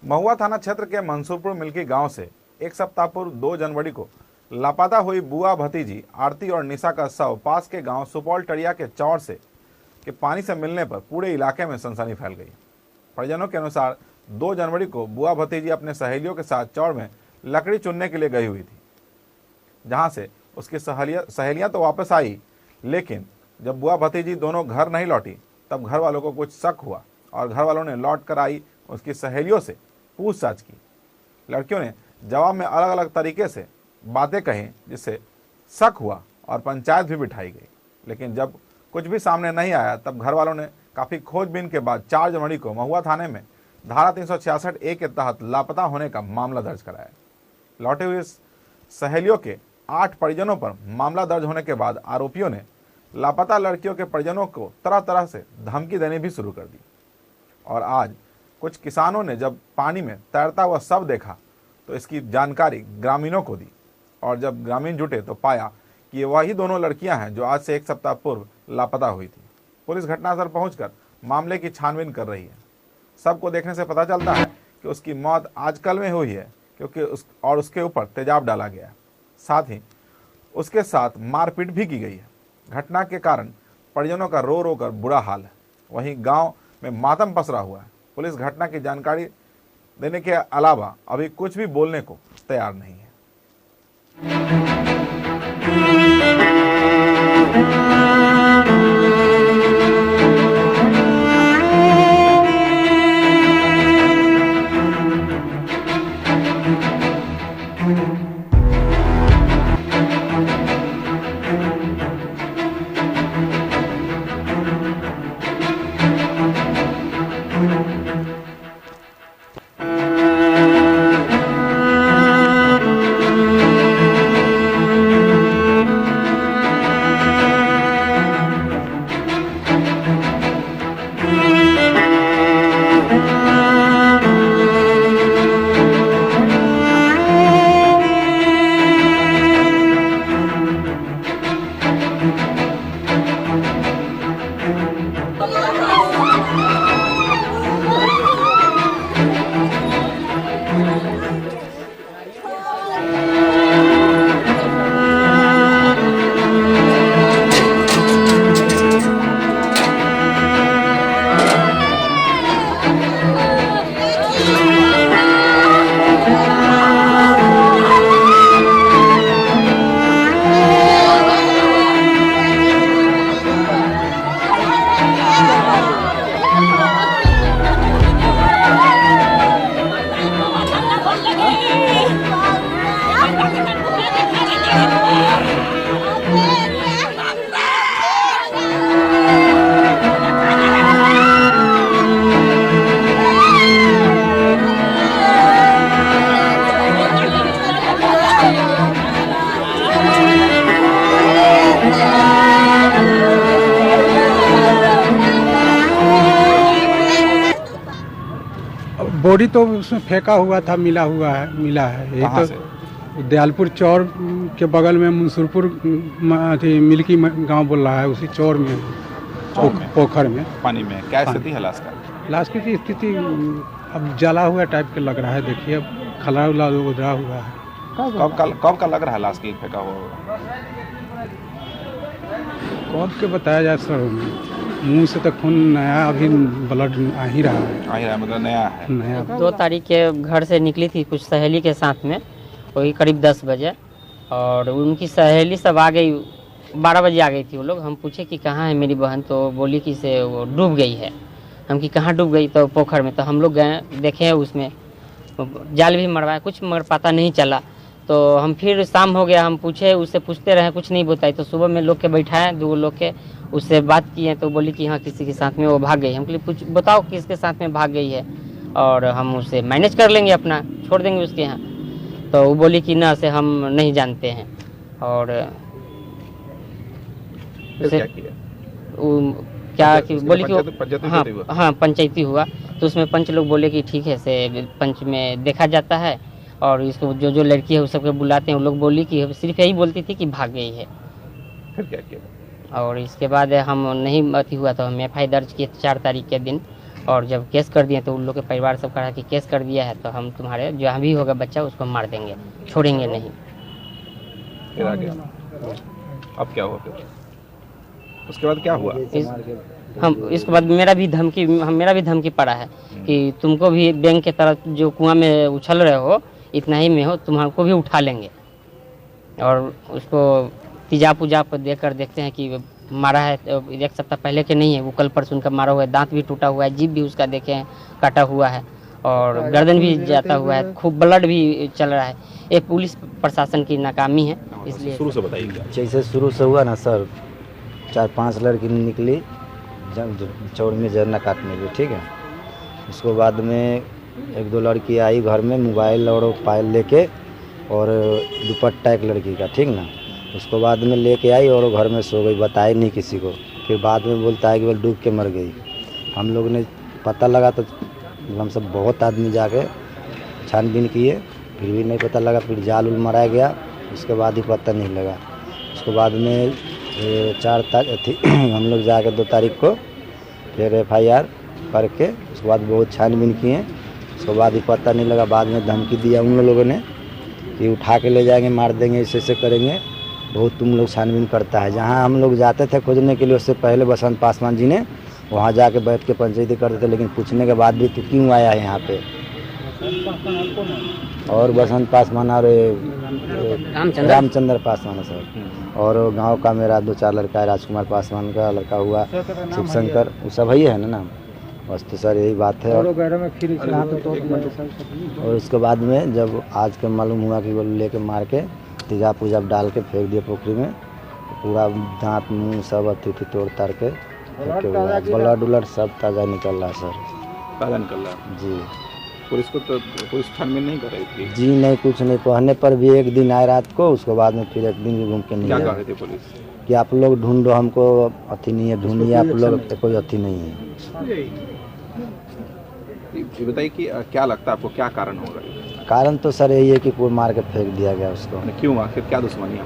महुआ थाना क्षेत्र के मंसूरपुर मिल्की गांव से एक सप्ताह पूर्व 2 जनवरी को लापता हुई बुआ भतीजी आरती और निशा का शव पास के गांव सुपौल टड़िया के चौर से के पानी से मिलने पर पूरे इलाके में सनसनी फैल गई। परिजनों के अनुसार 2 जनवरी को बुआ भतीजी अपने सहेलियों के साथ चौर में लकड़ी चुनने के लिए गई हुई थी, जहां से उसकी सहेलियां तो वापस आई, लेकिन जब बुआ भतीजी दोनों घर नहीं लौटी तब घर वालों को कुछ शक हुआ और घर वालों ने लौट कर आई उसकी सहेलियों से पूछताछ की। लड़कियों ने जवाब में अलग अलग तरीके से बातें कही, जिससे शक हुआ और पंचायत भी बिठाई गई, लेकिन जब कुछ भी सामने नहीं आया तब घर वालों ने काफ़ी खोजबीन के बाद 4 जनवरी को महुआ थाने में धारा 366A के तहत लापता होने का मामला दर्ज कराया। लौटे हुए सहेलियों के 8 परिजनों पर मामला दर्ज होने के बाद आरोपियों ने लापता लड़कियों के परिजनों को तरह तरह से धमकी देनी भी शुरू कर दी और आज कुछ किसानों ने जब पानी में तैरता हुआ शव देखा तो इसकी जानकारी ग्रामीणों को दी और जब ग्रामीण जुटे तो पाया कि ये वही दोनों लड़कियां हैं जो आज से एक सप्ताह पूर्व लापता हुई थी। पुलिस घटनास्थल पहुंचकर मामले की छानबीन कर रही है। सबको देखने से पता चलता है कि उसकी मौत आजकल में हुई है क्योंकि उसके ऊपर तेजाब डाला गया है, साथ ही उसके साथ मारपीट भी की गई है। घटना के कारण परिजनों का रो रो कर बुरा हाल है। वहीं गांव में मातम पसरा हुआ है। पुलिस घटना की जानकारी देने के अलावा अभी कुछ भी बोलने को तैयार नहीं है। बॉडी तो उसमें फेंका हुआ था, मिला है। ये तो दयालपुर चौर के बगल में मंसूरपुर मिल्की गांव बोल रहा है, उसी चौर में पोखर में पानी में। क्या स्थिति है लाश का? लाश की स्थिति अब जला हुआ टाइप के लग रहा है। देखिए अब खला उधरा हुआ है। कब का लग रहा है लाश की फेंका हुआ? कब के बताया जाए सर, मुंह से तो खून नया, अभी ब्लड आ ही रहा है। मतलब नया है। 2 तारीख के घर से निकली थी कुछ सहेली के साथ में, वही करीब 10 बजे, और उनकी सहेली सब आ गई, 12 बजे आ गई थी वो लोग। हम पूछे कि कहाँ है मेरी बहन, तो बोली कि से वो डूब गई है। हम कि कहाँ डूब गई, तो पोखर में। तो हम लोग गए, देखे उसमें जाल भी मरवाया, कुछ मगर पता नहीं चला। तो हम फिर शाम हो गया, हम पूछे, उससे पूछते रहे, कुछ नहीं बताई। तो सुबह में लोग के बैठाए, 2 लोग के, उससे बात किए तो बोली कि हाँ किसी के साथ में वो भाग गई। हम कहे पूछ बताओ किसके साथ में भाग गई है और हम उसे मैनेज कर लेंगे, अपना छोड़ देंगे उसके यहाँ। तो वो बोली कि ना, से हम नहीं जानते हैं। और उसे क्या कि बोली कि हाँ पंचायती हुआ। तो उसमें पंच लोग बोले कि ठीक है, से पंच में देखा जाता है और इसको जो लड़की है उस सबके बुलाते हैं। वो लोग बोली कि सिर्फ यही बोलती थी कि भाग गई है। फिर क्या किया? और इसके बाद हम नहीं अति हुआ तो हम FI दर्ज किए 4 तारीख के दिन। और जब केस कर दिए तो उन लोग के परिवार सब कहा कि केस कर दिया है तो हम तुम्हारे जहाँ भी होगा बच्चा उसको मार देंगे, छोड़ेंगे नहीं। फिर आगे अब क्या हुआ फिर? उसके बाद क्या हुआ? इसके बाद मेरा भी धमकी पड़ा है कि तुमको भी बैंक के तरफ जो कुआं में उछल रहे हो इतना ही में हो, तुम्हारे भी उठा लेंगे। और उसको तीजा पूजा पर देकर देखते हैं कि मारा है, तो 1 सप्ताह पहले के नहीं है, वो कल परसों उनका मारा हुआ है, दांत भी टूटा हुआ है, जीभ भी उसका देखे हैं काटा हुआ है और गर्दन भी जाता हुआ है, खूब ब्लड भी चल रहा है। ये पुलिस प्रशासन की नाकामी है। इसलिए शुरू से बताइए। जैसे शुरू से हुआ ना सर, 4-5 लड़की निकली चौड़ में जरना काटने की, ठीक है। उसके बाद में 1-2 लड़की आई घर में मोबाइल और पायल लेके और दुपट्टा एक लड़की का, ठीक ना। उसको बाद में लेके आई और घर में सो गई, बताई नहीं किसी को। फिर बाद में बोलता है कि वो डूब के मर गई। हम लोग ने पता लगा तो हम सब बहुत आदमी जाके छानबीन किए, फिर भी नहीं पता लगा। फिर जाल उल मराया गया, उसके बाद ही पता नहीं लगा। उसके बाद में 4 तारीख हम लोग जाके 2 तारीख को फिर FIR करके उसके बाद बहुत छानबीन किए। उसके बाद ही पता नहीं लगा। बाद में धमकी दिया उन लोगों ने कि उठा के ले जाएंगे, मार देंगे, ऐसे करेंगे, बहुत तुम लोग छानबीन करता है। जहाँ हम लोग जाते थे खोजने के लिए उससे पहले बसंत पासवान जी ने वहाँ जाके बैठ के पंचायती करते थे, लेकिन पूछने के बाद भी तू क्यों आया है यहाँ पे। और बसंत पासवान और रामचंद्र पासवान सर, और गांव का मेरा 2-4 लड़का है, राजकुमार पासवान का लड़का हुआ, शिवशंकर, वो सब ही है ना नाम। बस तो सर यही बात है। और उसके बाद में जब आज के मालूम हुआ कि वो लेके मार के तेजाब पूजाब डाल के फेंक दिए पोखरी में, पूरा दांत मुंह सब अथी तोड़ ताड़ के ब्लड उलड सब ताज़ा निकल रहा है सर। ताज़ा निकल रहा है जी। पुलिस को तो पुलिस छानबीन नहीं कर रही थी? जी नहीं, कुछ नहीं कहने पर भी 1 दिन आए रात को, उसके बाद में फिर 1 दिन भी घूम के नहीं क्या आए। कह रही थी पुलिस? कि आप लोग ढूंढो, हमको अथी नहीं है, ढूंढिए आप लोग, कोई अथी नहीं है। ये बताइए कि क्या लगता है आपको, क्या कारण होगा? कारण तो सर यही है कि कोई मार के फेंक दिया गया उसको। क्यों, आखिर क्या दुश्मनी है?